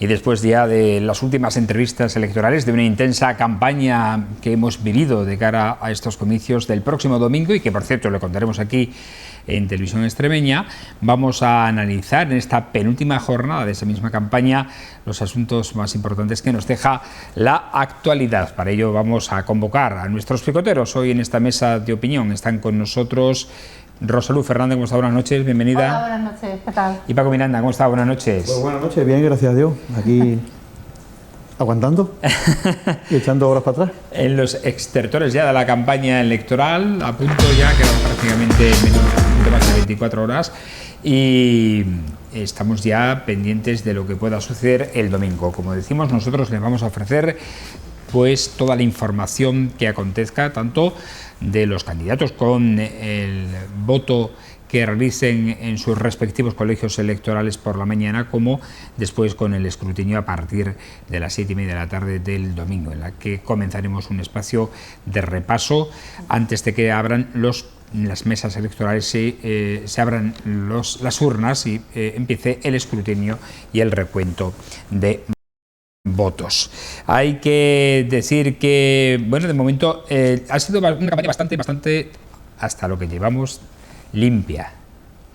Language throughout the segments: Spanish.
Y después ya de las últimas entrevistas electorales, de una intensa campaña que hemos vivido de cara a estos comicios del próximo domingo, y que por cierto le contaremos aquí en Televisión Extremeña, vamos a analizar en esta penúltima jornada de esa misma campaña los asuntos más importantes que nos deja la actualidad. Para ello vamos a convocar a nuestros picoteros. Hoy en esta mesa de opinión están con nosotros Rosa Luz Fernández. ¿Cómo está? Buenas noches, bienvenida. Hola, buenas noches, ¿qué tal? Y Paco Miranda, ¿cómo está? Buenas noches. Pues buenas noches, bien, gracias a Dios. Aquí aguantando y echando horas para atrás. En los extertores ya de la campaña electoral, a punto ya, quedan prácticamente menos, más de 24 horas, y estamos ya pendientes de lo que pueda suceder el domingo. Como decimos, nosotros les vamos a ofrecer pues toda la información que acontezca, tanto de los candidatos con el voto que realicen en sus respectivos colegios electorales por la mañana, como después con el escrutinio a partir de las 7:30 de la tarde del domingo, en la que comenzaremos un espacio de repaso antes de que abran las mesas electorales, se abran las urnas y empiece el escrutinio y el recuento de votos. Hay que decir que, bueno, de momento ha sido una campaña bastante, hasta lo que llevamos, limpia,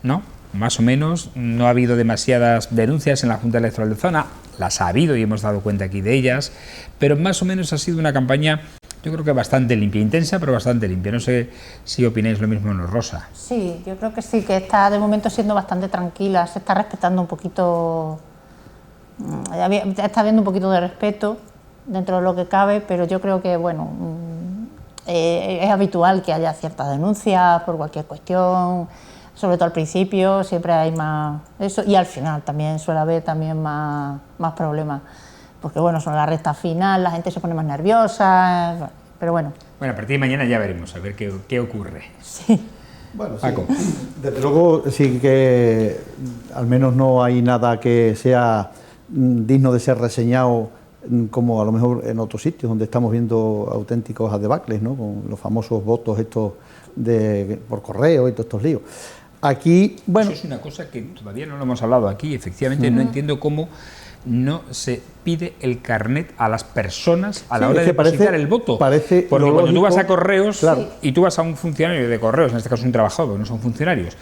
¿no? Más o menos, no ha habido demasiadas denuncias en la Junta Electoral de Zona, las ha habido y hemos dado cuenta aquí de ellas, pero más o menos ha sido una campaña, yo creo que bastante limpia, intensa, pero bastante limpia. No sé si opináis lo mismo, ¿no, Rosa? Sí, yo creo que sí, que está de momento siendo bastante tranquila, se está respetando un poquito, está habiendo un poquito de respeto dentro de lo que cabe, pero yo creo que, bueno, es habitual que haya ciertas denuncias por cualquier cuestión, sobre todo al principio, siempre hay más eso, y al final también suele haber también más problemas, porque bueno, son la recta final, la gente se pone más nerviosa, pero bueno. Bueno, a partir de mañana ya veremos, a ver qué ocurre. Sí. Bueno, sí. Paco. Desde luego sí que al menos no hay nada que sea digno de ser reseñado, como a lo mejor en otros sitios donde estamos viendo auténticos adebacles, ¿no? Con los famosos votos estos por correo y todos estos líos. Aquí, bueno... Eso es una cosa que todavía no lo hemos hablado aquí, efectivamente. No entiendo cómo no se pide el carnet a las personas a la hora de depositar el voto. Porque cuando tú vas a correos, claro, y tú vas a un funcionario de correos, en este caso un trabajador, no son funcionarios,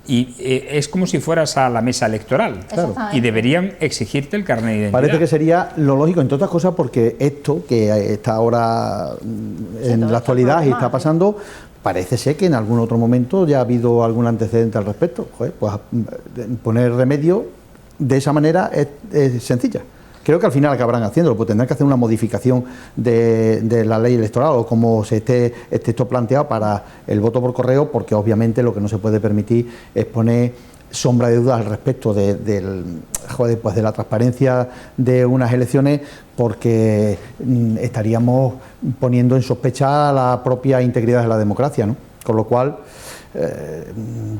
y es como si fueras a la mesa electoral, claro, y deberían exigirte el carnet de identidad. Parece que sería lo lógico, entre otras cosas, porque esto que está ahora en la actualidad y está pasando, parece ser que en algún otro momento ya ha habido algún antecedente al respecto. Joder, pues poner remedio de esa manera es sencilla. Creo que al final acabarán haciéndolo, pues tendrán que hacer una modificación de la ley electoral o como se esté esto planteado para el voto por correo, porque obviamente lo que no se puede permitir es poner sombra de dudas al respecto de la transparencia de unas elecciones, porque estaríamos poniendo en sospecha la propia integridad de la democracia, ¿no? Con lo cual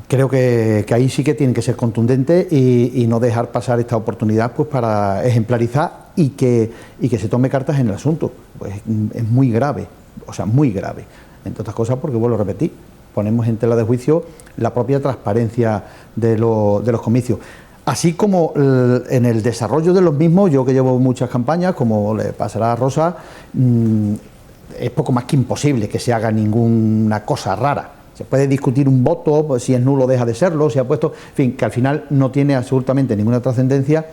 creo que ahí sí que tienen que ser contundentes y no dejar pasar esta oportunidad, pues para ejemplarizar y que se tome cartas en el asunto. Pues es muy grave, o sea, muy grave, entre otras cosas porque, vuelvo a repetir, ponemos en tela de juicio la propia transparencia de los comicios. Así como en el desarrollo de los mismos, yo que llevo muchas campañas, como le pasará a Rosa, es poco más que imposible que se haga ninguna cosa rara. Se puede discutir un voto, pues si es nulo deja de serlo, se ha puesto, en fin, que al final no tiene absolutamente ninguna trascendencia.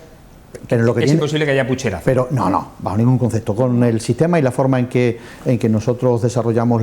Pero lo que es tiene, imposible que haya pucherazo. Pero no, bajo ningún concepto. Con el sistema y la forma en que nosotros desarrollamos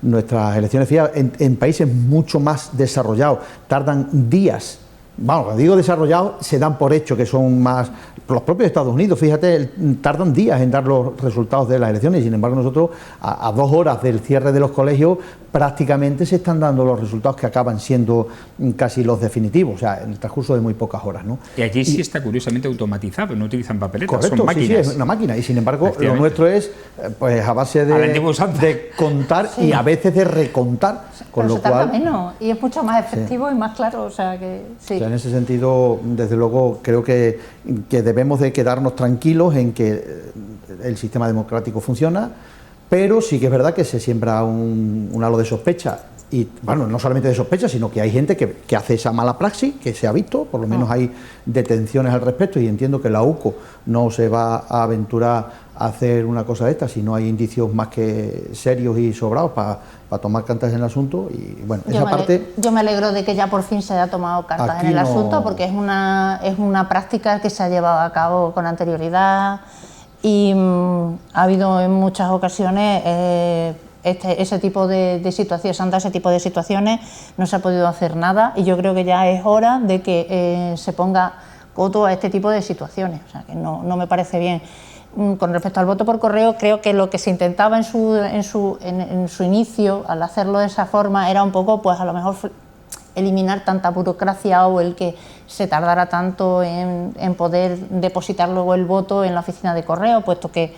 nuestras elecciones, fíjate, en países mucho más desarrollados, tardan días. Vamos, cuando digo desarrollados, se dan por hecho que son más... Los propios Estados Unidos, fíjate, tardan días en dar los resultados de las elecciones y, sin embargo, nosotros a 2 horas del cierre de los colegios prácticamente se están dando los resultados que acaban siendo casi los definitivos, o sea, en el transcurso de muy pocas horas, ¿no? Y allí sí está curiosamente automatizado, no utilizan papeletas, correcto, son máquinas. Sí, es una máquina, y sin embargo lo nuestro es pues a base de contar y a veces de recontar, con pero lo cual... tarda menos y es mucho más efectivo y más claro, o sea que sí. O sea, en ese sentido, desde luego, creo que debemos de quedarnos tranquilos en que el sistema democrático funciona, pero sí que es verdad que se siembra un halo de sospecha Y bueno, no solamente de sospecha, sino que hay gente que hace esa mala praxis, que se ha visto, por lo menos hay detenciones al respecto, y entiendo que la UCO no se va a aventurar a hacer una cosa de esta si no hay indicios más que serios y sobrados para tomar cartas en el asunto. Y bueno, yo me alegro de que ya por fin se haya tomado cartas en el asunto, porque es una práctica que se ha llevado a cabo con anterioridad y ha habido en muchas ocasiones ese tipo de situaciones, ante ese tipo de situaciones no se ha podido hacer nada, y yo creo que ya es hora de que se ponga coto a este tipo de situaciones. O sea, que no me parece bien. Con respecto al voto por correo, creo que lo que se intentaba en su inicio, al hacerlo de esa forma, era un poco, pues a lo mejor eliminar tanta burocracia, o el que se tardara tanto en poder depositar luego el voto en la oficina de correo, puesto que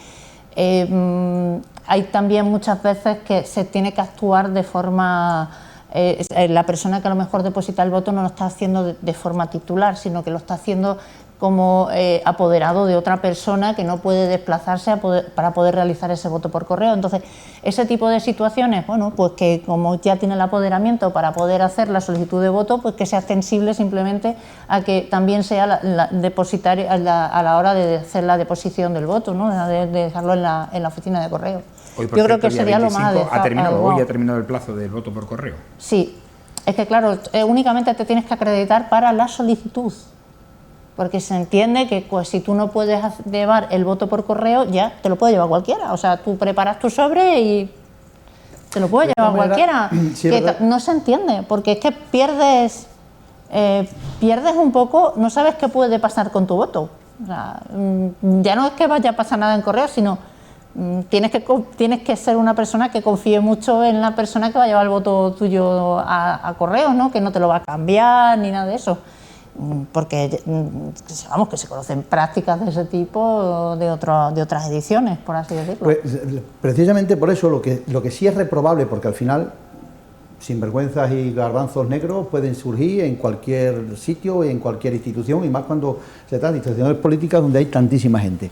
hay también muchas veces que se tiene que actuar de forma... la persona que a lo mejor deposita el voto no lo está haciendo de forma titular, sino que lo está haciendo como apoderado de otra persona que no puede desplazarse para poder realizar ese voto por correo. Entonces, ese tipo de situaciones, bueno, pues que como ya tiene el apoderamiento para poder hacer la solicitud de voto, pues que sea extensible simplemente a que también sea la depositaria a la hora de hacer la deposición del voto, ¿no? De dejarlo en la oficina de correo. Hoy, yo creo que sería lo más adecuado. Hoy ha terminado el plazo del voto por correo. Sí, es que claro, únicamente te tienes que acreditar para la solicitud, porque se entiende que pues, si tú no puedes llevar el voto por correo, ya te lo puede llevar cualquiera. O sea, tú preparas tu sobre y te lo puede llevar cualquiera. Sí, que no se entiende, porque es que pierdes un poco, no sabes qué puede pasar con tu voto. O sea, ya no es que vaya a pasar nada en correo, sino tienes que ser una persona que confíe mucho en la persona que va a llevar el voto tuyo a correo, ¿no? Que no te lo va a cambiar ni nada de eso. Porque vamos, que se conocen prácticas de ese tipo de otras ediciones, por así decirlo. Pues, precisamente por eso lo que sí es reprobable, porque al final sinvergüenzas y garbanzos negros pueden surgir en cualquier sitio, en cualquier institución, y más cuando se trata de instituciones políticas donde hay tantísima gente.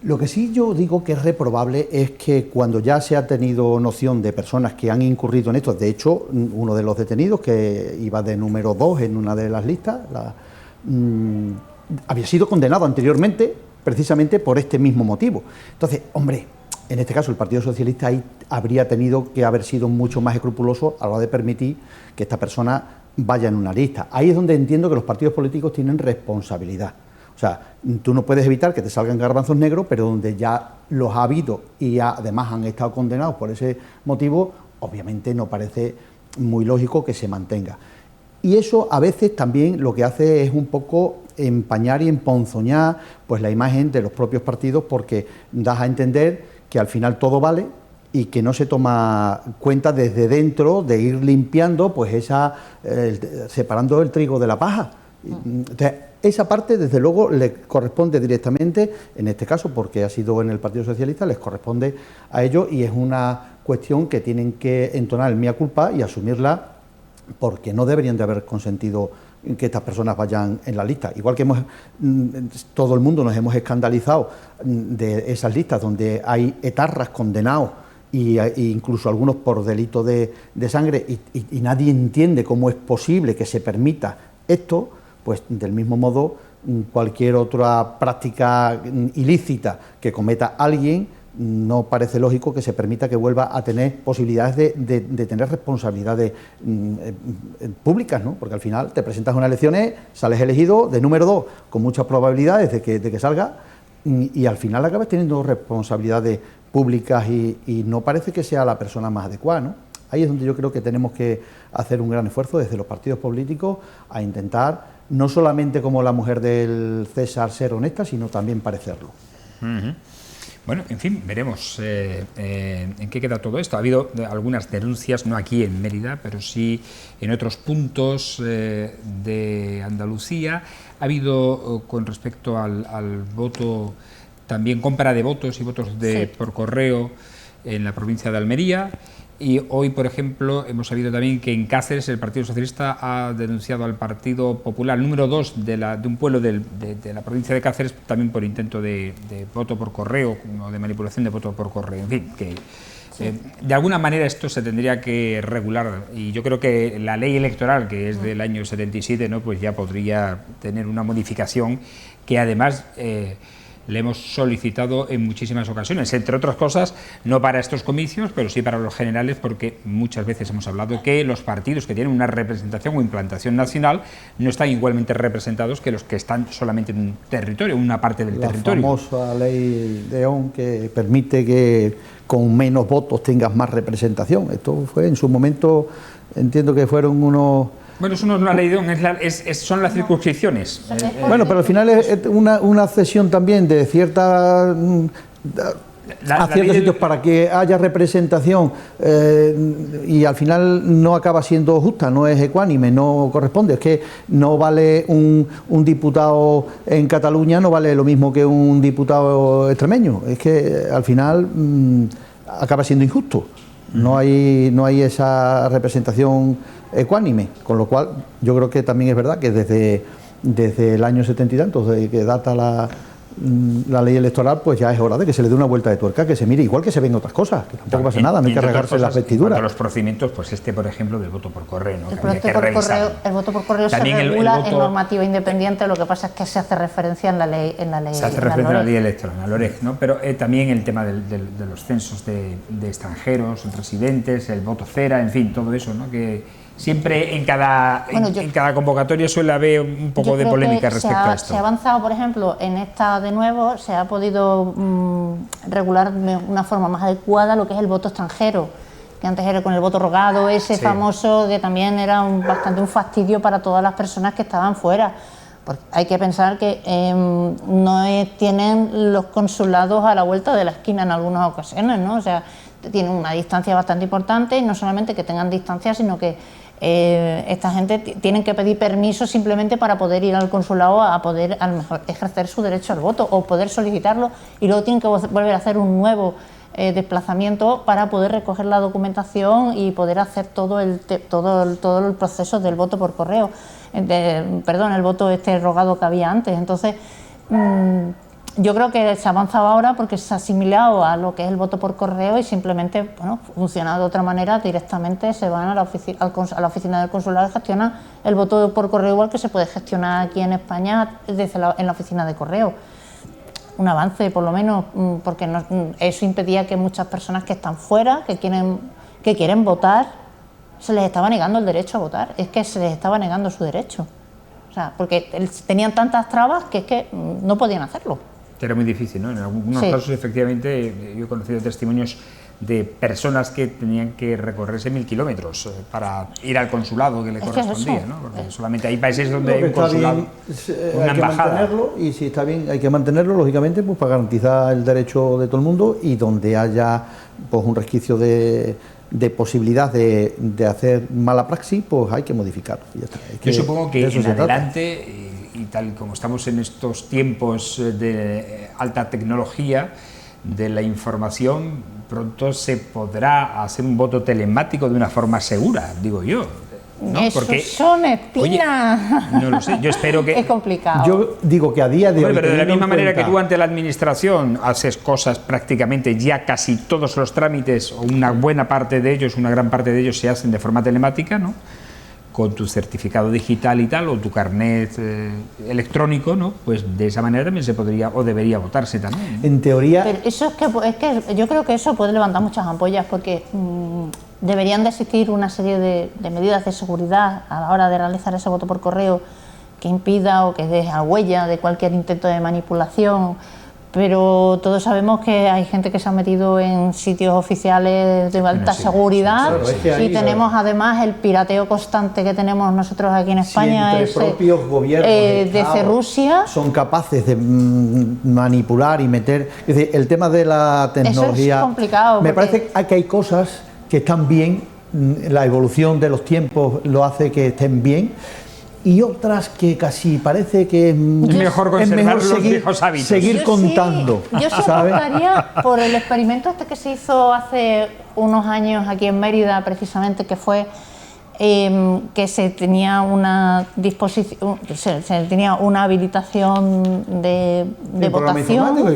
Lo que sí yo digo que es reprobable es que cuando ya se ha tenido noción de personas que han incurrido en esto, de hecho, uno de los detenidos, que iba de número 2 en una de las listas, había sido condenado anteriormente precisamente por este mismo motivo. Entonces, hombre, en este caso el Partido Socialista ahí habría tenido que haber sido mucho más escrupuloso a la hora de permitir que esta persona vaya en una lista. Ahí es donde entiendo que los partidos políticos tienen responsabilidad. O sea, tú no puedes evitar que te salgan garbanzos negros, pero donde ya los ha habido y además han estado condenados por ese motivo, obviamente no parece muy lógico que se mantenga. Y eso a veces también lo que hace es un poco empañar y emponzoñar pues la imagen de los propios partidos, porque das a entender que al final todo vale y que no se toma cuenta desde dentro de ir limpiando pues separando el trigo de la paja. Entonces, esa parte, desde luego, le corresponde directamente, en este caso, porque ha sido en el Partido Socialista, les corresponde a ellos, y es una cuestión que tienen que entonar el mea culpa y asumirla, porque no deberían de haber consentido que estas personas vayan en la lista. Igual que todo el mundo nos hemos escandalizado de esas listas donde hay etarras condenados, e incluso algunos por delito de sangre, y nadie entiende cómo es posible que se permita esto. Pues del mismo modo, cualquier otra práctica ilícita que cometa alguien, no parece lógico que se permita que vuelva a tener posibilidades de tener responsabilidades públicas, ¿no? Porque al final te presentas a unas elecciones, sales elegido de número 2, con muchas probabilidades de que salga, y al final acabas teniendo responsabilidades públicas y no parece que sea la persona más adecuada, ¿no? Ahí es donde yo creo que tenemos que hacer un gran esfuerzo desde los partidos políticos a intentar, no solamente como la mujer del César, ser honesta, sino también parecerlo. Bueno, en fin, veremos en qué queda todo esto. Ha habido algunas denuncias, no aquí en Mérida, pero sí en otros puntos de Andalucía. Ha habido, con respecto al voto, también compra de votos y votos por correo en la provincia de Almería. Y hoy, por ejemplo, hemos sabido también que en Cáceres el Partido Socialista ha denunciado al Partido Popular número 2 de un pueblo de la provincia de Cáceres, también por intento de voto por correo o de manipulación de voto por correo. En fin, que De alguna manera esto se tendría que regular, y yo creo que la ley electoral, que es del año 77, ¿no? Pues ya podría tener una modificación que además le hemos solicitado en muchísimas ocasiones, entre otras cosas, no para estos comicios, pero sí para los generales, porque muchas veces hemos hablado que los partidos que tienen una representación o implantación nacional no están igualmente representados que los que están solamente en un territorio, una parte del territorio. La famosa ley León, que permite que con menos votos tengas más representación. Esto fue en su momento, entiendo que fueron unos... Bueno, eso no es una ley, son las circunscripciones. Bueno, pero al final es una cesión también de cierta... a ciertos sitios para que haya representación y al final no acaba siendo justa, no es ecuánime, no corresponde. Es que no vale un diputado en Cataluña, no vale lo mismo que un diputado extremeño. Es que al final acaba siendo injusto. No hay esa representación ecuánime, con lo cual yo creo que también es verdad que desde el año 70 y tantos, de que data la ley electoral, pues ya es hora de que se le dé una vuelta de tuerca, que se mire igual que se ven otras cosas, que tampoco pasa nada, no hay que regarse las vestiduras. Los procedimientos, pues por ejemplo, del voto por correo, ¿no? El voto por correo también se regula en normativa independiente, lo que pasa es que se hace referencia en la ley. Se hace referencia en la ley electoral, la LOREG, ¿no? Pero también el tema de los censos de extranjeros, residentes, el voto cera, en fin, todo eso, ¿no? Que siempre en cada convocatoria suele haber un poco de polémica respecto a esto. Se ha avanzado, por ejemplo, en esta de nuevo, se ha podido regular de una forma más adecuada lo que es el voto extranjero, que antes era con el voto rogado, ese famoso, que también era bastante un fastidio para todas las personas que estaban fuera. Porque hay que pensar que no tienen los consulados a la vuelta de la esquina en algunas ocasiones, ¿no? O sea, tienen una distancia bastante importante, y no solamente que tengan distancia, sino que esta gente tienen que pedir permiso simplemente para poder ir al consulado a poder a lo mejor ejercer su derecho al voto o poder solicitarlo, y luego tienen que volver a hacer un nuevo desplazamiento para poder recoger la documentación y poder hacer todo el proceso del voto por correo, el voto rogado que había antes. Entonces yo creo que se ha avanzado ahora porque se ha asimilado a lo que es el voto por correo, y simplemente, funciona de otra manera. Directamente se van a la oficina del consulado y gestionan el voto por correo, igual que se puede gestionar aquí en España en la oficina de correo. Un avance, por lo menos, porque eso impedía que muchas personas que están fuera, que quieren votar, se les estaba negando el derecho a votar. Es que se les estaba negando su derecho. O sea, porque tenían tantas trabas que es que no podían hacerlo. Era muy difícil, ¿no? En algunos casos, efectivamente, yo he conocido testimonios de personas que tenían que recorrerse 1000 kilómetros para ir al consulado que le correspondía, ¿no? Porque solamente hay países donde hay un consulado, una embajada. Mantenerlo, y si está bien, hay que mantenerlo, lógicamente, pues para garantizar el derecho de todo el mundo, y donde haya pues un resquicio de posibilidad de hacer mala praxis, pues hay que modificarlo. Y ya está. Yo supongo que en adelante, y tal como estamos en estos tiempos de alta tecnología de la información, pronto se podrá hacer un voto telemático de una forma segura, digo yo, ¿no? Porque son espinas. No lo sé, yo espero que... Es complicado. Yo digo que a día de hoy... Pero de la misma manera que tú ante la administración haces cosas prácticamente, ya casi todos los trámites, o una buena parte de ellos, una gran parte de ellos se hacen de forma telemática, ¿no? Con tu certificado digital y tal, o tu carnet electrónico, ¿no? Pues de esa manera también se podría o debería votarse también, ¿no? En teoría... Pero eso es que yo creo que eso puede levantar muchas ampollas, porque deberían de existir una serie de medidas de seguridad a la hora de realizar ese voto por correo que impida o que deje huella de cualquier intento de manipulación. Pero todos sabemos que hay gente que se ha metido en sitios oficiales de alta seguridad, y tenemos además el pirateo constante que tenemos nosotros aquí en España, propios gobiernos desde Rusia. Son capaces de manipular y meter... Es decir, el tema de la tecnología... Eso es complicado. Me parece que hay cosas que están bien, la evolución de los tiempos lo hace que estén bien, y otras que casi parece que es mejor conservar los viejos hábitos. Seguir contando. Yo se optaría por el experimento que se hizo hace unos años aquí en Mérida, precisamente, que fue que se tenía una disposición, se tenía una habilitación de votación.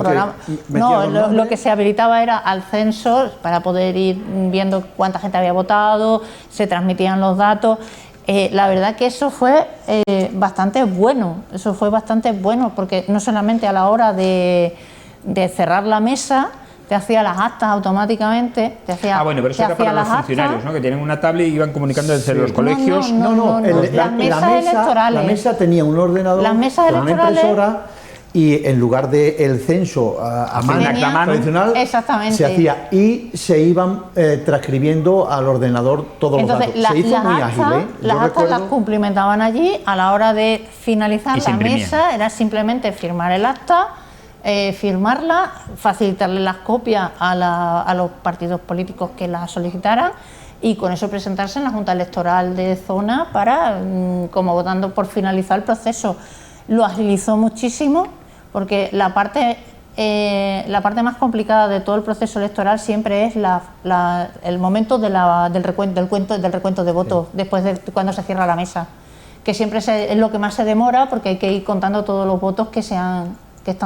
No, lo que se habilitaba era al censo para poder ir viendo cuánta gente había votado, se transmitían los datos. La verdad que eso fue bastante bueno, porque no solamente a la hora de cerrar la mesa te hacía las actas automáticamente, bueno, pero eso era para los funcionarios, ¿no? Que tienen una tablet y iban comunicando desde los colegios. Las mesas electorales. La mesa tenía un ordenador, las mesas una impresora, y en lugar del censo a mano tradicional, se hacía y se iban transcribiendo al ordenador todos los datos. Se hizo muy ágil, ¿eh? Las actas las cumplimentaban allí, a la hora de finalizar la mesa era simplemente firmar el acta, firmarla, facilitarle las copias a los partidos políticos que las solicitaran y con eso presentarse en la Junta Electoral de zona para, como votando por finalizar el proceso. Lo agilizó muchísimo porque la parte más complicada de todo el proceso electoral siempre es el momento del recuento de votos, después de cuando se cierra la mesa, que siempre es lo que más se demora porque hay que ir contando todos los votos que están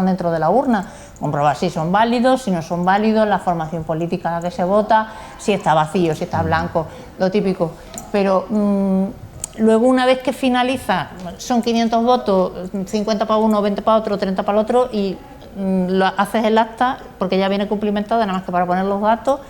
dentro de la urna, comprobar si son válidos, si no son válidos, la formación política a la que se vota, si está vacío, si está blanco, lo típico. Pero luego, una vez que finaliza, son 500 votos, 50 para uno, 20 para otro, 30 para el otro, y haces el acta, porque ya viene cumplimentada, nada más que para poner los datos,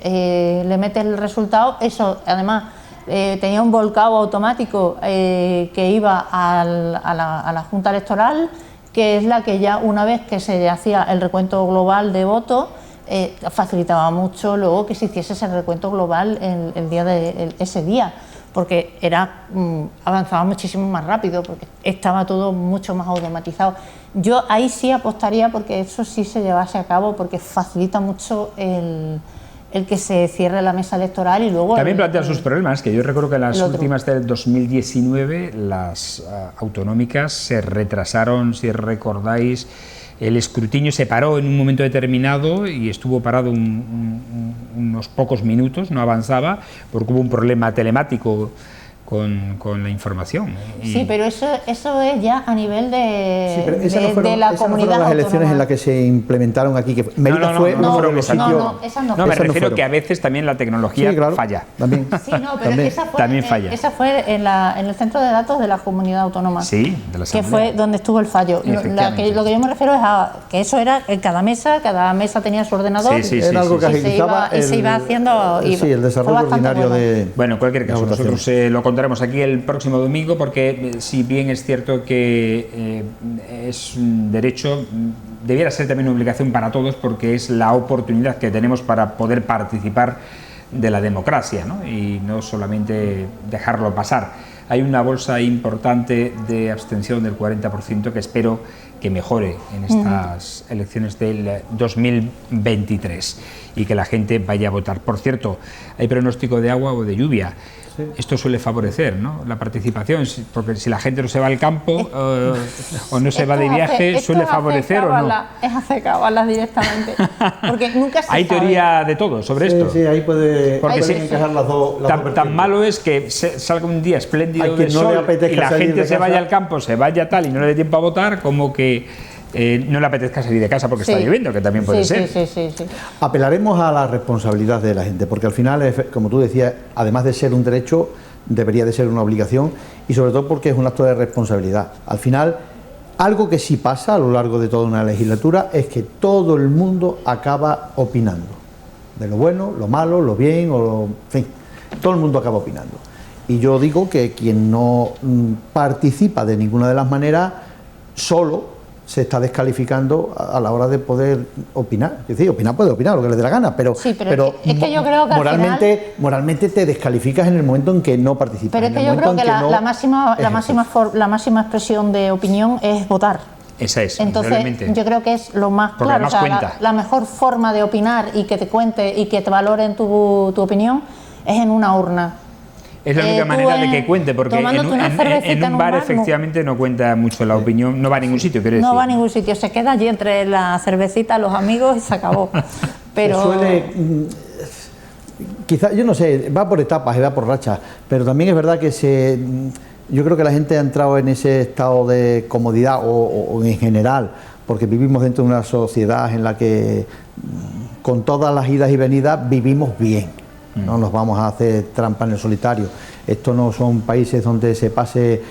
le metes el resultado. Eso, además, tenía un volcado automático que iba a la Junta Electoral, que es la que ya una vez que se hacía el recuento global de votos, facilitaba mucho luego que se hiciese ese recuento global ese día, porque avanzaba muchísimo más rápido, porque estaba todo mucho más automatizado. Yo ahí sí apostaría porque eso sí se llevase a cabo, porque facilita mucho el que se cierre la mesa electoral y luego... También plantea sus problemas, que yo recuerdo que en las últimas del 2019 las autonómicas se retrasaron, si recordáis, el escrutinio se paró en un momento determinado y estuvo parado unos pocos minutos, no avanzaba, porque hubo un problema telemático con la información. Sí, pero eso es ya a nivel de la comunidad autónoma. No fueron las elecciones en las que se implementaron aquí, que Mérida no fueron esas no. No, me refiero que a veces también la tecnología falla. También. Sí, no, pero también falla. Esa fue en el centro de datos de la comunidad autónoma. Sí, de la que fue donde estuvo el fallo. Lo que yo me refiero es a que eso era en cada mesa tenía su ordenador. Era algo que agilizaba y se iba haciendo. Sí, el desarrollo ordinario de... Bueno, en cualquier caso, nosotros lo contaremos aquí el próximo domingo, porque si bien es cierto que es un derecho, debiera ser también una obligación para todos, porque es la oportunidad que tenemos para poder participar de la democracia, ¿no? Y no solamente dejarlo pasar. Hay una bolsa importante de abstención del 40% que espero que mejore en estas elecciones del 2023 y que la gente vaya a votar. Por cierto, ¿hay pronóstico de agua o de lluvia? Sí. Esto suele favorecer, ¿no?, la participación, porque si la gente no se va al campo o no se va de viaje, suele favorecer o no. Es hacer cábalas directamente, porque nunca se Hay sabe. Teoría de todo sobre esto. Sí, ahí pueden encajar las dos. Tan malo es que salga un día espléndido de sol y la gente se vaya al campo, se vaya tal y no le dé tiempo a votar, como que no le apetezca salir de casa porque está lloviendo, que también puede ser. Sí. Apelaremos a la responsabilidad de la gente, porque al final, como tú decías, además de ser un derecho, debería de ser una obligación, y sobre todo porque es un acto de responsabilidad. Al final, algo que sí pasa a lo largo de toda una legislatura es que todo el mundo acaba opinando, de lo bueno, lo malo, lo bien, en fin, todo el mundo acaba opinando. Y yo digo que quien no participa de ninguna de las maneras, solo se está descalificando a la hora de poder opinar. Es decir, puede opinar lo que le dé la gana, pero, es que yo creo que moralmente te descalificas en el momento en que no participas. Pero es que yo creo que la máxima expresión de opinión es votar. Esa es. Entonces, yo creo que es lo más claro, la mejor forma de opinar y que te cuente y que te valoren tu opinión es en una urna. Es la única manera de que cuente, porque en un bar efectivamente no cuenta mucho la opinión, no va a ningún sitio, quiero decir. No va a ningún sitio, se queda allí entre la cervecita, los amigos y se acabó. Pero quizás, yo no sé, va por etapas y va por rachas, pero también es verdad que yo creo que la gente ha entrado en ese estado de comodidad o en general, porque vivimos dentro de una sociedad en la que con todas las idas y venidas vivimos bien, no nos vamos a hacer trampa en el solitario. Estos no son países donde se pase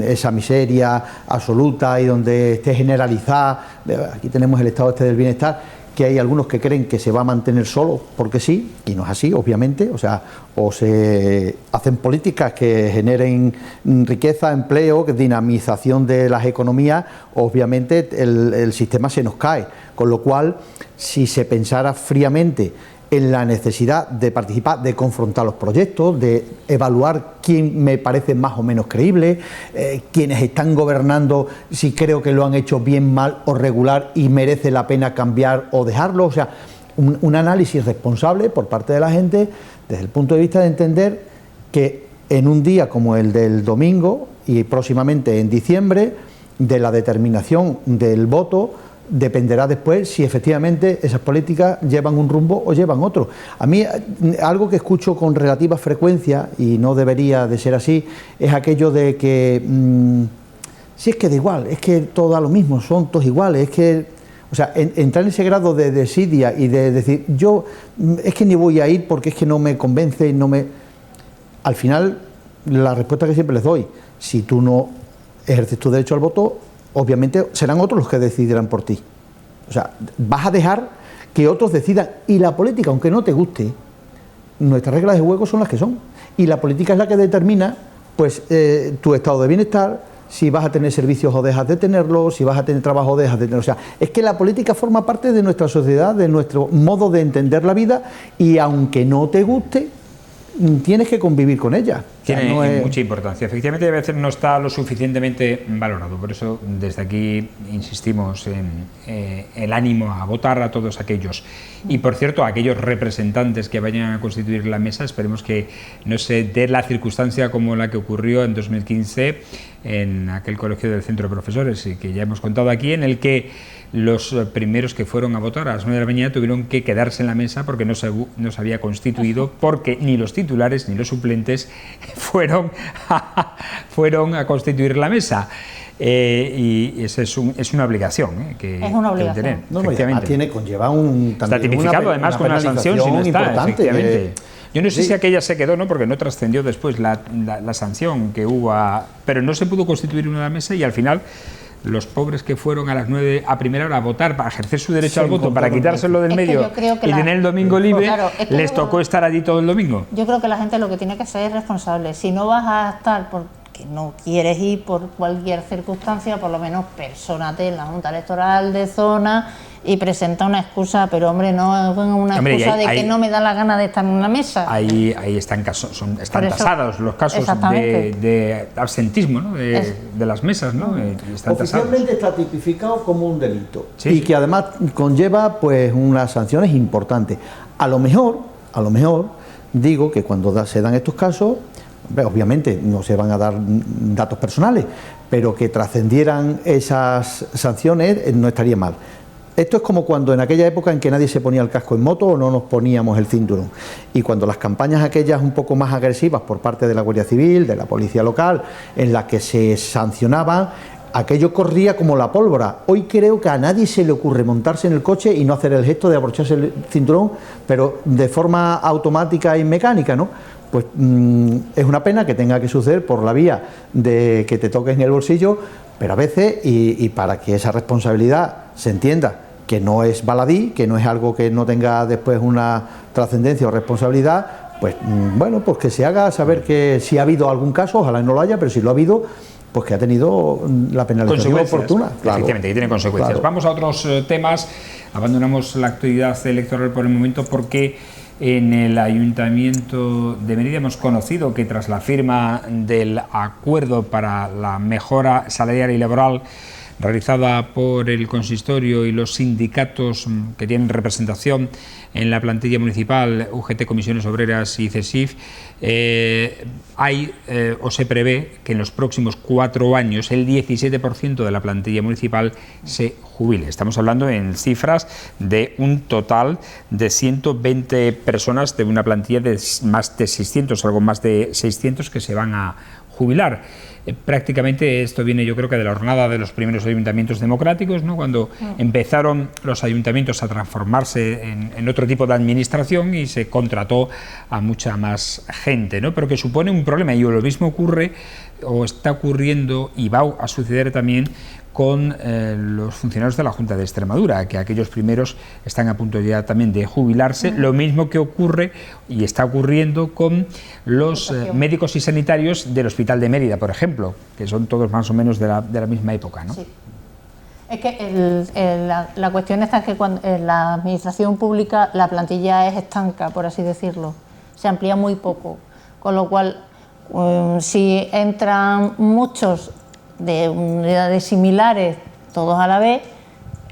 esa miseria absoluta y donde esté generalizada. Aquí tenemos el estado del bienestar, que hay algunos que creen que se va a mantener solo porque sí, y no es así, obviamente. O sea, o se hacen políticas que generen riqueza, empleo, dinamización de las economías, obviamente el sistema se nos cae. Con lo cual, si se pensara fríamente en la necesidad de participar, de confrontar los proyectos, de evaluar quién me parece más o menos creíble, quienes están gobernando, si creo que lo han hecho bien, mal o regular y merece la pena cambiar o dejarlo. O sea, un análisis responsable por parte de la gente desde el punto de vista de entender que en un día como el del domingo y próximamente en diciembre, de la determinación del voto, dependerá después si efectivamente esas políticas llevan un rumbo o llevan otro. A mí, algo que escucho con relativa frecuencia, y no debería de ser así, es aquello de que si es que da igual, es que todo da lo mismo, son todos iguales, es que, o sea, entrar en ese grado de desidia y de decir, yo es que ni voy a ir porque es que no me convence y no me... Al final, la respuesta que siempre les doy, si tú no ejerces tu derecho al voto, obviamente serán otros los que decidirán por ti. O sea, vas a dejar que otros decidan. Y la política, aunque no te guste, nuestras reglas de juego son las que son. Y la política es la que determina, pues, tu estado de bienestar, si vas a tener servicios o dejas de tenerlos, si vas a tener trabajo o dejas de tenerlo. O sea, es que la política forma parte de nuestra sociedad, de nuestro modo de entender la vida, y aunque no te guste, tienes que convivir con ella. Tiene mucha importancia. Efectivamente, a veces no está lo suficientemente valorado. Por eso, desde aquí insistimos en el ánimo a votar a todos aquellos. Y, por cierto, a aquellos representantes que vayan a constituir la mesa, esperemos que no se dé la circunstancia como la que ocurrió en 2015 en aquel colegio del Centro de Profesores, y que ya hemos contado aquí, en el que los primeros que fueron a votar a las 9 de la mañana tuvieron que quedarse en la mesa porque no se había constituido, porque ni los titulares ni los suplentes fueron a constituir la mesa. Y eso es una obligación que es una obligación. tener. No, efectivamente. Conlleva un... Está tipificado además con una sanción si no está, efectivamente. Yo no sé si aquella se quedó, ¿no? Porque no trascendió después la sanción que hubo, pero no se pudo constituir una mesa, y al final los pobres que fueron a las 9 a primera hora a votar para ejercer su derecho al voto, para quitárselo del medio y tener el domingo libre, les tocó estar allí todo el domingo. Yo creo que la gente lo que tiene que ser es responsable. Si no vas a estar porque no quieres ir por cualquier circunstancia, por lo menos persónate en la Junta Electoral de zona y presenta una excusa, pero hombre, no una excusa de que no me da la gana de estar en una mesa. Ahí están tasados los casos de absentismo, ¿no? de las mesas, ¿no? Están oficialmente tasados. Está tipificado como un delito, sí, y sí, que además conlleva pues unas sanciones importantes. A lo mejor digo que cuando se dan estos casos, obviamente no se van a dar datos personales, pero que trascendieran esas sanciones no estaría mal. Esto es como cuando en aquella época en que nadie se ponía el casco en moto o no nos poníamos el cinturón, y cuando las campañas aquellas un poco más agresivas por parte de la Guardia Civil, de la policía local, en las que se sancionaban, aquello corría como la pólvora. Hoy creo que a nadie se le ocurre montarse en el coche y no hacer el gesto de abrocharse el cinturón, pero de forma automática y mecánica, ¿no? Pues es una pena que tenga que suceder por la vía de que te toques en el bolsillo, pero a veces, y para que esa responsabilidad se entienda que no es baladí, que no es algo que no tenga después una trascendencia o responsabilidad, pues bueno, pues que se haga saber que si ha habido algún caso, ojalá no lo haya, pero si lo ha habido, pues que ha tenido la penalización oportuna. Claro, efectivamente, que tiene consecuencias. Claro. Vamos a otros temas. Abandonamos la actividad electoral por el momento porque en el Ayuntamiento de Mérida hemos conocido que tras la firma del acuerdo para la mejora salarial y laboral realizada por el consistorio y los sindicatos que tienen representación en la plantilla municipal, UGT, Comisiones Obreras y CESIF, o se prevé que en los próximos 4 años el 17% de la plantilla municipal se jubile. Estamos hablando en cifras de un total de 120 personas de una plantilla de más de 600, algo más de 600 que se van a jubilar. Prácticamente esto viene, yo creo, que de la jornada de los primeros ayuntamientos democráticos, ¿no? Cuando empezaron los ayuntamientos a transformarse en otro tipo de administración y se contrató a mucha más gente, ¿no? Pero que supone un problema, y lo mismo ocurre o está ocurriendo y va a suceder también con los funcionarios de la Junta de Extremadura, que aquellos primeros están a punto ya también de jubilarse, lo mismo que ocurre y está ocurriendo con los médicos y sanitarios del Hospital de Mérida, por ejemplo, que son todos más o menos de la misma época, ¿no? Sí. Es que la cuestión está que cuando en la administración pública la plantilla es estanca, por así decirlo, se amplía muy poco, con lo cual si entran muchos de unidades similares, todos a la vez,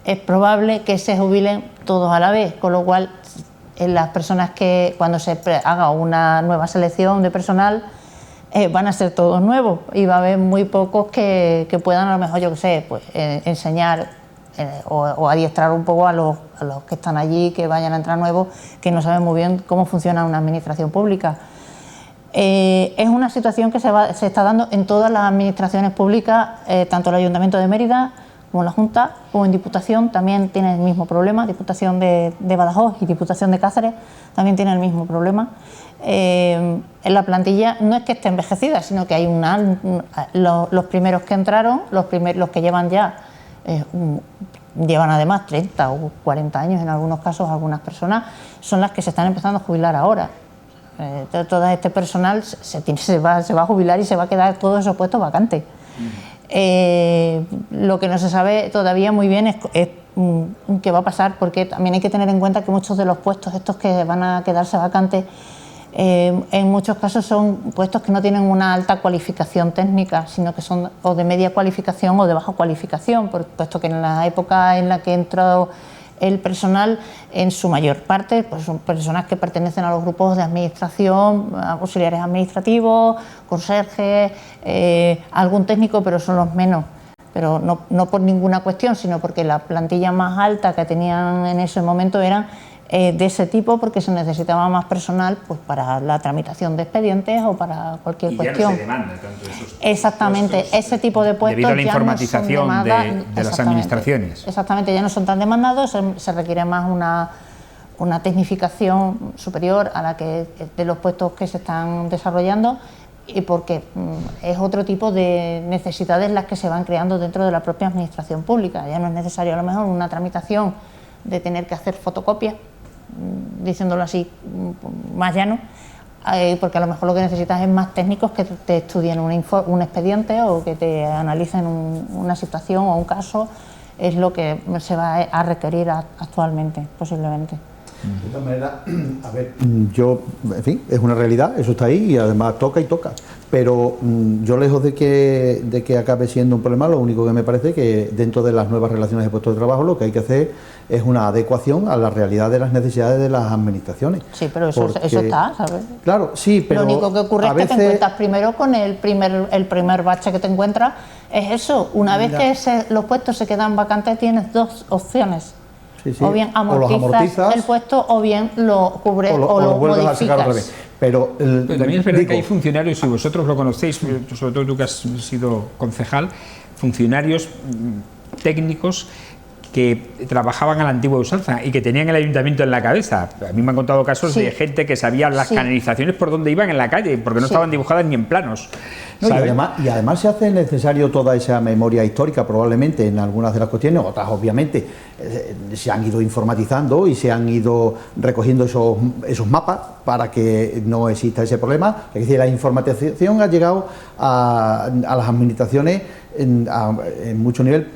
es probable que se jubilen todos a la vez, con lo cual las personas que cuando se haga una nueva selección de personal van a ser todos nuevos y va a haber muy pocos que puedan, a lo mejor, yo que sé, pues enseñar o adiestrar un poco a los que están allí, que vayan a entrar nuevos, que no saben muy bien cómo funciona una administración pública. Es una situación que se está dando en todas las administraciones públicas, tanto el Ayuntamiento de Mérida como la Junta, como en Diputación también tiene el mismo problema. Diputación de Badajoz y Diputación de Cáceres también tienen el mismo problema. En la plantilla no es que esté envejecida, sino que hay los primeros que entraron, los que llevan ya, llevan además 30 o 40 años en algunos casos, algunas personas, son las que se están empezando a jubilar ahora. Todo este personal se va a jubilar y se va a quedar todos esos puestos vacantes. Lo que no se sabe todavía muy bien es qué va a pasar, porque también hay que tener en cuenta que muchos de los puestos estos que van a quedarse vacantes en muchos casos son puestos que no tienen una alta cualificación técnica, sino que son o de media cualificación o de baja cualificación, puesto que en la época en la que entró el personal, en su mayor parte, pues son personas que pertenecen a los grupos de administración, auxiliares administrativos, conserjes, algún técnico, pero son los menos. Pero no por ninguna cuestión, sino porque la plantilla más alta que tenían en ese momento eran de ese tipo, porque se necesitaba más personal pues para la tramitación de expedientes o para cualquier cuestión. Ya no se demanda tanto esos exactamente, puestos, ese tipo de puestos debido a la ya informatización no son de las administraciones. Exactamente, ya no son tan demandados, se requiere más una tecnificación superior a la que de los puestos que se están desarrollando, y porque es otro tipo de necesidades las que se van creando dentro de la propia administración pública. Ya no es necesario a lo mejor una tramitación de tener que hacer fotocopias, diciéndolo así más llano, porque a lo mejor lo que necesitas es más técnicos que te estudien un expediente o que te analicen una situación o un caso. Es lo que se va a requerir actualmente, posiblemente. De todas maneras, a ver, en fin, es una realidad, eso está ahí y además toca y toca, pero yo lejos de que acabe siendo un problema, lo único que me parece que dentro de las nuevas relaciones de puestos de trabajo lo que hay que hacer es una adecuación a la realidad de las necesidades de las administraciones. Sí, pero eso está, ¿sabes? Claro, sí, pero lo único que ocurre es que te encuentras primero con el primer bache que te encuentras, es eso, una vez que los puestos se quedan vacantes tienes dos opciones. Sí, sí. O bien amortizas el puesto o bien lo cubres o lo vuelves modificas. a sacar otra vez. Pero también es verdad que hay funcionarios, y vosotros lo conocéis, sobre todo tú que has sido concejal, funcionarios técnicos que trabajaban a la antigua usanza y que tenían el ayuntamiento en la cabeza. A mí me han contado casos de gente que sabía las canalizaciones por donde iban en la calle, porque no estaban dibujadas ni en planos. No, y además se hace necesario toda esa memoria histórica, probablemente en algunas de las cuestiones, otras obviamente se han ido informatizando y se han ido recogiendo esos mapas para que no exista ese problema. Es decir, la informatización ha llegado a las administraciones en mucho nivel,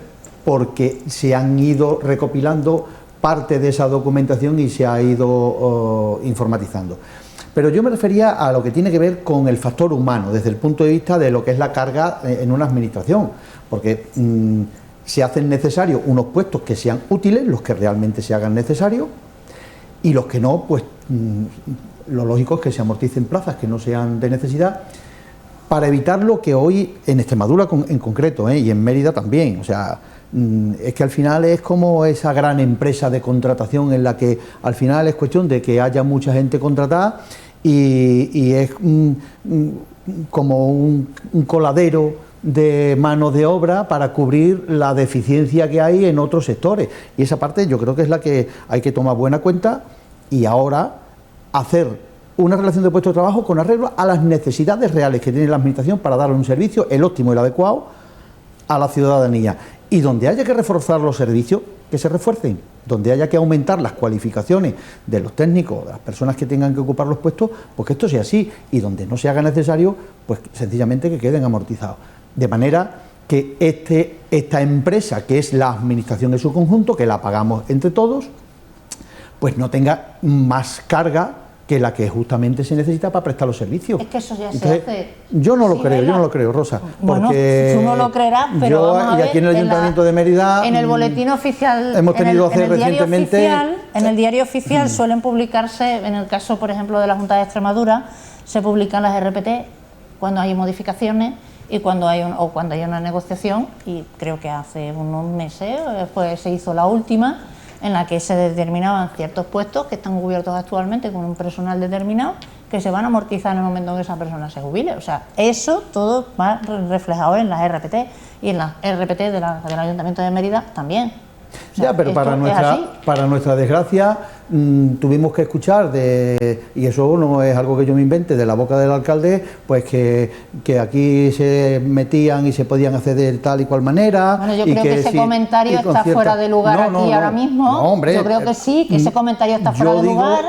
porque se han ido recopilando parte de esa documentación y se ha ido informatizando. Pero yo me refería a lo que tiene que ver con el factor humano, desde el punto de vista de lo que es la carga en una administración, porque se hacen necesarios unos puestos que sean útiles, los que realmente se hagan necesarios, y los que no, pues lo lógico es que se amorticen plazas que no sean de necesidad, para evitar lo que hoy en Extremadura en concreto, y en Mérida también, o sea, es que al final es como esa gran empresa de contratación en la que al final es cuestión de que haya mucha gente contratada y es como un coladero de mano de obra para cubrir la deficiencia que hay en otros sectores, y esa parte yo creo que es la que hay que tomar buena cuenta, y ahora hacer una relación de puesto de trabajo con arreglo a las necesidades reales que tiene la administración para dar un servicio el óptimo y el adecuado a la ciudadanía, y donde haya que reforzar los servicios, que se refuercen, donde haya que aumentar las cualificaciones de los técnicos, de las personas que tengan que ocupar los puestos, pues que esto sea así, y donde no se haga necesario, pues sencillamente que queden amortizados. De manera que esta empresa, que es la administración en su conjunto, que la pagamos entre todos, pues no tenga más carga que la que justamente se necesita para prestar los servicios. Es que eso ya Entonces, se hace. Yo no lo creo, ¿verdad? yo no lo creo, Rosa. Bueno, porque tú no lo creerás, pero yo, vamos a ver, y aquí en el Ayuntamiento de Mérida, en el boletín oficial, hemos tenido en el diario recientemente, oficial, en el diario oficial suelen publicarse, en el caso, por ejemplo, de la Junta de Extremadura, se publican las RPT cuando hay modificaciones y cuando hay una negociación, y creo que hace unos meses pues se hizo la última, en la que se determinaban ciertos puestos que están cubiertos actualmente con un personal determinado, que se van a amortizar en el momento en que esa persona se jubile. O sea, eso todo va reflejado en las RPT, y en las RPT del Ayuntamiento de Mérida también. O sea, ya, pero para nuestra desgracia tuvimos que escuchar y eso no es algo que yo me invente, de la boca del alcalde, pues que aquí se metían y se podían hacer de tal y cual manera. Bueno, yo creo que ese comentario está fuera de lugar aquí ahora mismo. No, hombre, yo creo que sí, que ese comentario está fuera de lugar.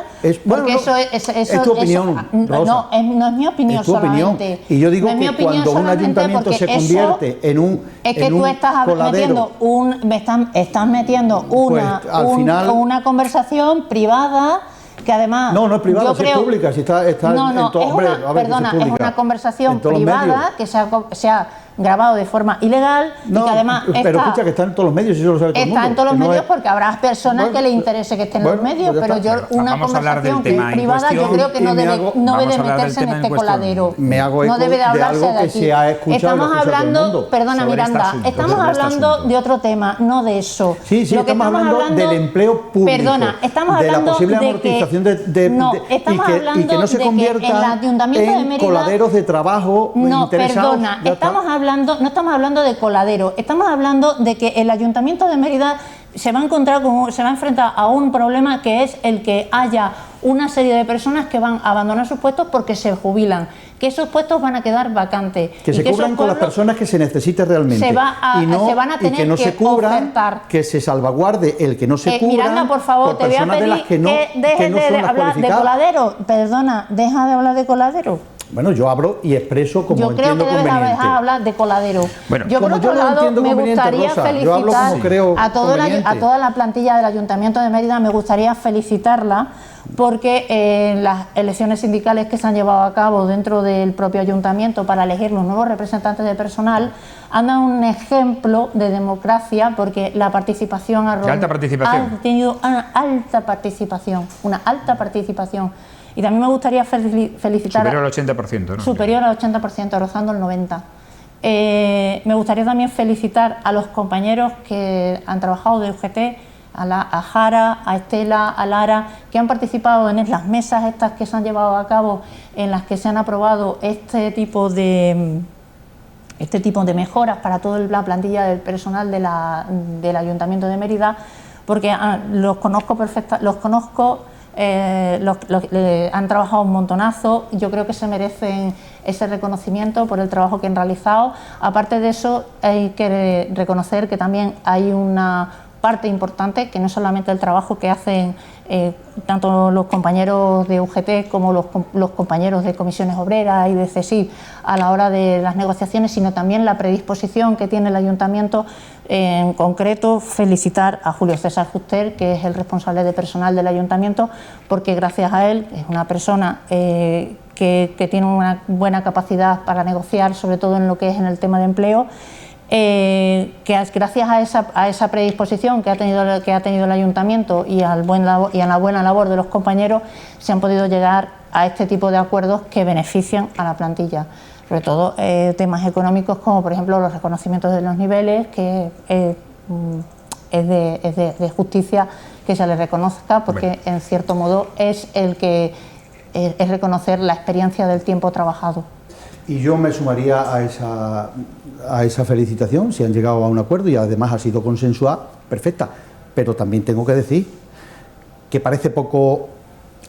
Porque eso es tu opinión, Rosa. No es mi opinión solamente. Y yo digo que cuando un ayuntamiento se convierte en un es que tú estás metiendo estás metiendo una conversación privada que además no es privada, es pública, si está en todo, es una conversación privada que se ha grabado de forma ilegal y que además pero escucha, que está en todos los medios, y eso lo sabe todo el mundo. Está en todos los medios porque habrá personas que le interese que estén en los medios, pero yo una conversación que es privada, yo creo que no debe meterse en este coladero. No debe de hablarse de aquí. Estamos hablando, perdona Miranda, estamos hablando de otro tema, no de eso. Sí, estamos hablando del empleo público. Perdona, estamos hablando de la posible amortización y que no se convierta en coladeros de trabajo interesados. No, perdona, no estamos hablando de coladero, estamos hablando de que el Ayuntamiento de Mérida se va a enfrentar a un problema, que es el que haya una serie de personas que van a abandonar sus puestos porque se jubilan, que esos puestos van a quedar vacantes. Que se cubran con las personas que se necesite realmente. Se van a tener que no se cubran, ofertar. Que se salvaguarde el que no se cubra. Miranda, por favor, te voy a pedir que dejes de hablar de coladero. Perdona, deja de hablar de coladero. Bueno, yo hablo y expreso como entiendo conveniente. Yo creo que debes dejar de hablar de coladero. Bueno, yo, por otro lado, me gustaría felicitar a toda la plantilla del Ayuntamiento de Mérida, me gustaría felicitarla porque en las elecciones sindicales que se han llevado a cabo dentro del propio ayuntamiento para elegir los nuevos representantes de personal han dado un ejemplo de democracia, porque la participación ha tenido una alta participación. Y también me gustaría felicitar... Superior al 80%, ¿no? Superior al 80%, rozando el 90%. Me gustaría también felicitar a los compañeros que han trabajado de UGT, a Jara, a Estela, a Lara, que han participado en las mesas estas que se han llevado a cabo, en las que se han aprobado este tipo de mejoras para toda la plantilla del personal del Ayuntamiento de Mérida, porque los conozco han trabajado un montonazo. Yo creo que se merecen ese reconocimiento por el trabajo que han realizado. Aparte de eso, hay que reconocer que también hay una parte importante, que no es solamente el trabajo que hacen tanto los compañeros de UGT como los compañeros de comisiones obreras y de CESIF a la hora de las negociaciones, sino también la predisposición que tiene el Ayuntamiento. En concreto, felicitar a Julio César Fuster, que es el responsable de personal del Ayuntamiento, porque gracias a él, es una persona que tiene una buena capacidad para negociar, sobre todo en lo que es en el tema de empleo, gracias a esa predisposición que ha tenido el ayuntamiento y a la buena labor de los compañeros, se han podido llegar a este tipo de acuerdos que benefician a la plantilla. Sobre todo temas económicos como, por ejemplo, los reconocimientos de los niveles, que es de justicia que se les reconozca, porque en cierto modo es reconocer la experiencia del tiempo trabajado. Y yo me sumaría a esa felicitación, si han llegado a un acuerdo y además ha sido consensuada, perfecta. Pero también tengo que decir que parece poco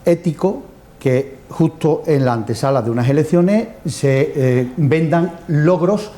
ético que justo en la antesala de unas elecciones se vendan logros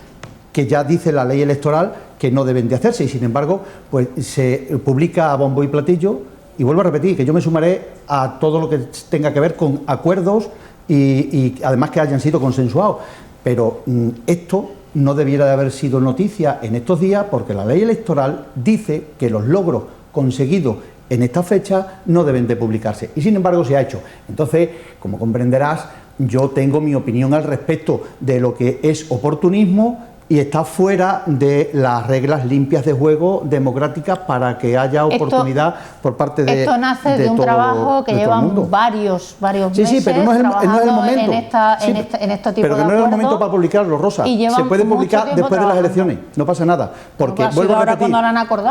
que ya dice la ley electoral que no deben de hacerse, y sin embargo pues se publica a bombo y platillo. Y vuelvo a repetir que yo me sumaré a todo lo que tenga que ver con acuerdos y además que hayan sido consensuados, pero esto no debiera de haber sido noticia en estos días, porque la ley electoral dice que los logros conseguidos en esta fecha no deben de publicarse, y sin embargo se ha hecho. Entonces, como comprenderás, yo tengo mi opinión al respecto de lo que es oportunismo y está fuera de las reglas limpias de juego democráticas para que haya oportunidad por parte de esto nace de un trabajo que llevan varios meses. Sí, pero no es el momento. En este tipo pero que de no es el momento acuerdos, para publicarlo, Rosa. Se puede publicar después de las elecciones, no pasa nada. Porque, vuelvo a repetir,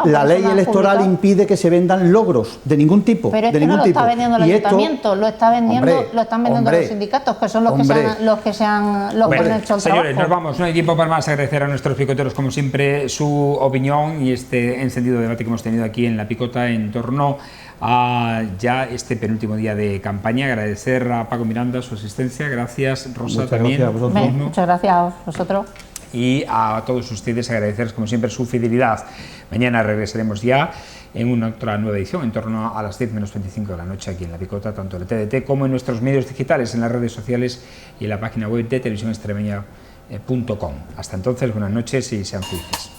la ley electoral impide que se vendan logros de ningún tipo. Pero es de que no ningún lo tipo. está vendiendo el ayuntamiento, lo están vendiendo los sindicatos, que son los que se han hecho el trabajo. Señores, nos vamos, no hay tiempo para más. Agradecer a nuestros picoteros, como siempre, su opinión y este encendido debate que hemos tenido aquí en La Picota en torno a ya este penúltimo día de campaña. Agradecer a Paco Miranda su asistencia. Gracias, Rosa. Muchas también. Gracias a vosotros. Muchas gracias a vosotros. Y a todos ustedes agradecerles, como siempre, su fidelidad. Mañana regresaremos ya en una otra nueva edición, en torno a las 10 menos 25 de la noche, aquí en La Picota, tanto en el TDT como en nuestros medios digitales, en las redes sociales y en la página web de televisionextremeña.com. Hasta entonces, buenas noches y sean felices.